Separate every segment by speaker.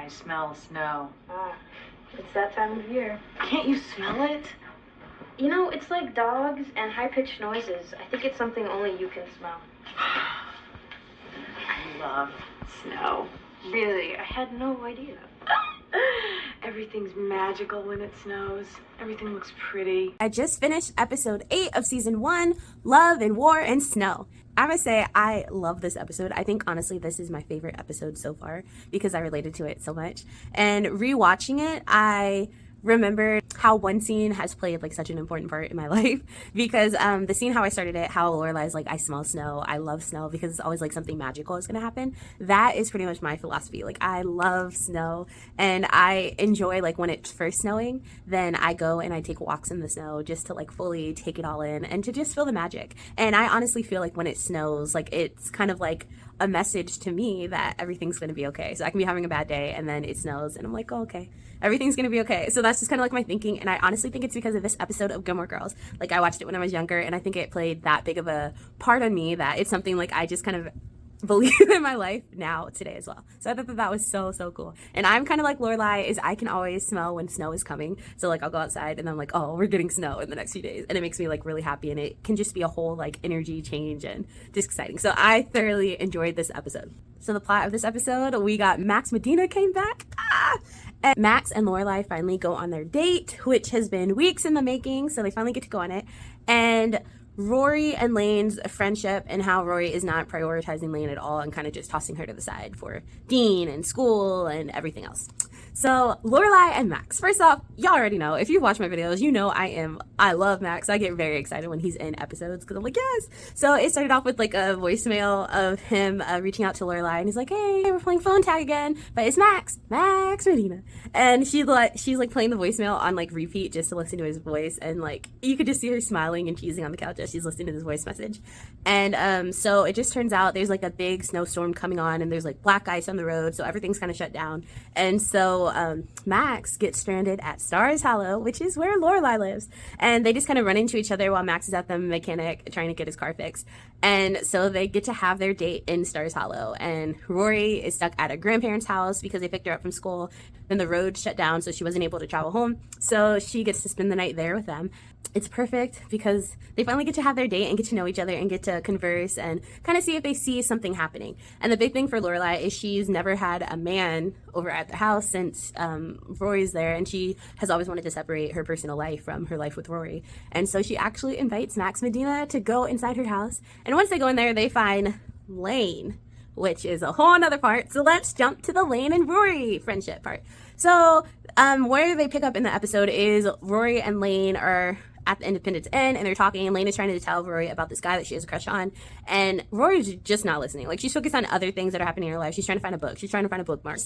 Speaker 1: I smell snow.
Speaker 2: It's that time of year.
Speaker 1: Can't you smell it?
Speaker 2: You know, it's like dogs and high-pitched noises. I think it's something only you can smell.
Speaker 1: I love snow.
Speaker 2: Really? I had no idea.
Speaker 1: Everything's magical when it snows. Everything looks pretty.
Speaker 3: I just finished episode 8 of season 1, Love and War and Snow. I must say, I love this episode. I think, honestly, this is my favorite episode so far because I related to it so much. And rewatching it, I remember how one scene has played like such an important part in my life because the scene how I started it, how Lorelai's like, I smell snow, I love snow because it's always like something magical is gonna happen. That is pretty much my philosophy. Like, I love snow and I enjoy like when it's first snowing, then I go and I take walks in the snow just to like fully take it all in and to just feel the magic. And I honestly feel like when it snows, like it's kind of like a message to me that everything's gonna be okay. So I can be having a bad day and then it snows and I'm like, oh, okay, everything's gonna be okay. So that's just kind of like my thinking, and I honestly think it's because of this episode of Gilmore Girls. Like, I watched it when I was younger and I think it played that big of a part on me that it's something like I just kind of believe in my life now today as well. So I thought that was so cool. And I'm kind of like Lorelai, is I can always smell when snow is coming. So like I'll go outside and I'm like, oh, we're getting snow in the next few days, and it makes me like really happy, and it can just be a whole like energy change and just exciting. So I thoroughly enjoyed this episode. So the plot of this episode, we got Max Medina came back. And Max and Lorelai finally go on their date, which has been weeks in the making. So they finally get to go on it. And Rory and Lane's friendship and how Rory is not prioritizing Lane at all and kind of just tossing her to the side for Dean and school and everything else. So Lorelai and Max. First off, y'all already know, if you've watched my videos, you know I love Max. I get very excited when he's in episodes because I'm like, yes. So it started off with like a voicemail of him reaching out to Lorelai, and he's like, hey, we're playing phone tag again, but it's Max Medina. And she's like playing the voicemail on like repeat just to listen to his voice, and like you could just see her smiling and teasing on the couch as she's listening to this voice message. And so it just turns out there's like a big snowstorm coming on, and there's like black ice on the road, so everything's kind of shut down. And so Max gets stranded at Stars Hollow, which is where Lorelai lives, and they just kind of run into each other while Max is at the mechanic trying to get his car fixed. And so they get to have their date in Stars Hollow, and Rory is stuck at a grandparent's house because they picked her up from school. Then the road shut down, so she wasn't able to travel home, so she gets to spend the night there with them. It's perfect because they finally get to have their date and get to know each other and get to converse and kind of see if they see something happening. And the big thing for Lorelai is she's never had a man over at the house since Rory's there, and she has always wanted to separate her personal life from her life with Rory. And so she actually invites Max Medina to go inside her house. And once they go in there, they find Lane, which is a whole nother part. So let's jump to the Lane and Rory friendship part. So where they pick up in the episode is Rory and Lane are at the Independence Inn, and they're talking, and Lane is trying to tell Rory about this guy that she has a crush on, and Rory's just not listening. Like, she's focused on other things that are happening in her life. She's trying to find a book. She's trying to find a bookmark.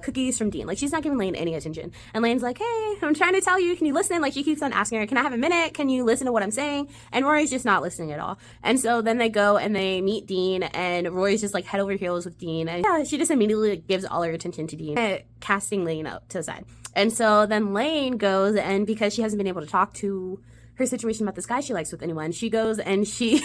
Speaker 3: Cookies from Dean. Like, she's not giving Lane any attention. And Lane's like, hey, I'm trying to tell you, can you listen? Like, she keeps on asking her, can I have a minute? Can you listen to what I'm saying? And Rory's just not listening at all. And so then they go and they meet Dean, and Rory's just like head over heels with Dean, and yeah, she just immediately gives all her attention to Dean, casting Lane out to the side. And so then Lane goes, and because she hasn't been able to talk to her situation about this guy she likes with anyone, she goes and she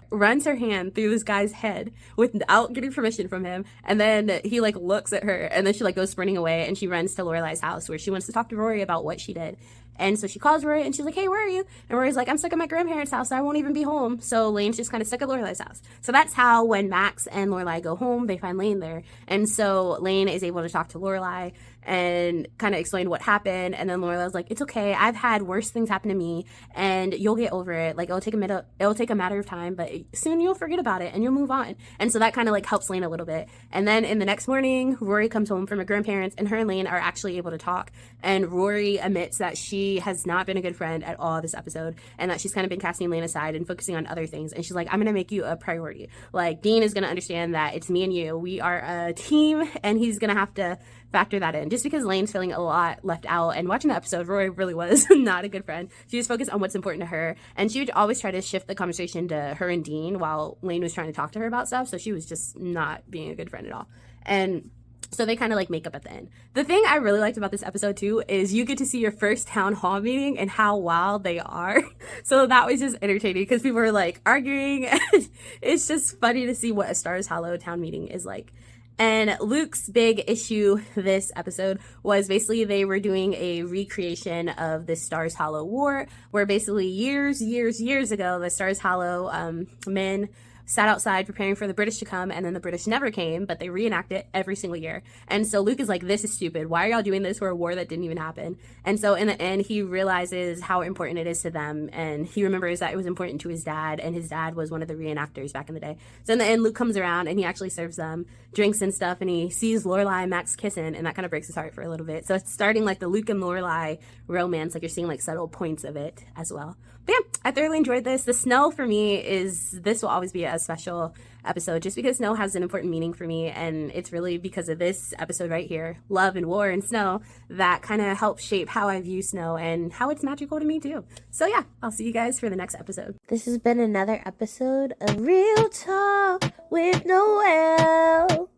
Speaker 3: runs her hand through this guy's head without getting permission from him, and then he like looks at her, and then she like goes sprinting away, and she runs to Lorelai's house where she wants to talk to Rory about what she did. And so she calls Rory, and she's like, hey, where are you? And Rory's like, I'm stuck at my grandparents' house, so I won't even be home. So Lane's just kind of stuck at Lorelai's house. So that's how when Max and Lorelai go home, they find Lane there. And so Lane is able to talk to Lorelai and kind of explain what happened. And then Lorelai's like, it's okay, I've had worse things happen to me, and you'll get over it. Like, it'll take a matter of time, but soon you'll forget about it and you'll move on. And so that kind of like helps Lane a little bit. And then in the next morning, Rory comes home from her grandparents, and her and Lane are actually able to talk. And Rory admits that she has not been a good friend at all this episode, and that she's kind of been casting Lane aside and focusing on other things. And she's like, I'm gonna make you a priority. Like, Dean is gonna understand that it's me and you, we are a team, and he's gonna have to factor that in, just because Lane's feeling a lot left out. And watching the episode, Rory really was not a good friend. She was focused on what's important to her, and she would always try to shift the conversation to her and Dean while Lane was trying to talk to her about stuff. So she was just not being a good friend at all. And so they kind of like make up at the end. The thing I really liked about this episode too is you get to see your first town hall meeting and how wild they are. So that was just entertaining because people were like arguing. It's just funny to see what a Stars Hollow town meeting is like. And Luke's big issue this episode was basically they were doing a recreation of the Stars Hollow War, where basically years ago, the Stars Hollow men sat outside preparing for the British to come, and then the British never came, but they reenact it every single year. And so Luke is like, this is stupid. Why are y'all doing this for a war that didn't even happen? And so in the end, he realizes how important it is to them, and he remembers that it was important to his dad, and his dad was one of the reenactors back in the day. So in the end, Luke comes around, and he actually serves them drinks and stuff, and he sees Lorelai and Max kissing, and that kind of breaks his heart for a little bit. So it's starting like the Luke and Lorelai romance, like you're seeing like subtle points of it as well. But yeah, I thoroughly enjoyed this. The snow for me this will always be a special episode just because snow has an important meaning for me, and it's really because of this episode right here, Love and War and Snow, that kind of helps shape how I view snow and how it's magical to me too. So yeah, I'll see you guys for the next episode.
Speaker 4: This has been another episode of Real Talk with Noelle.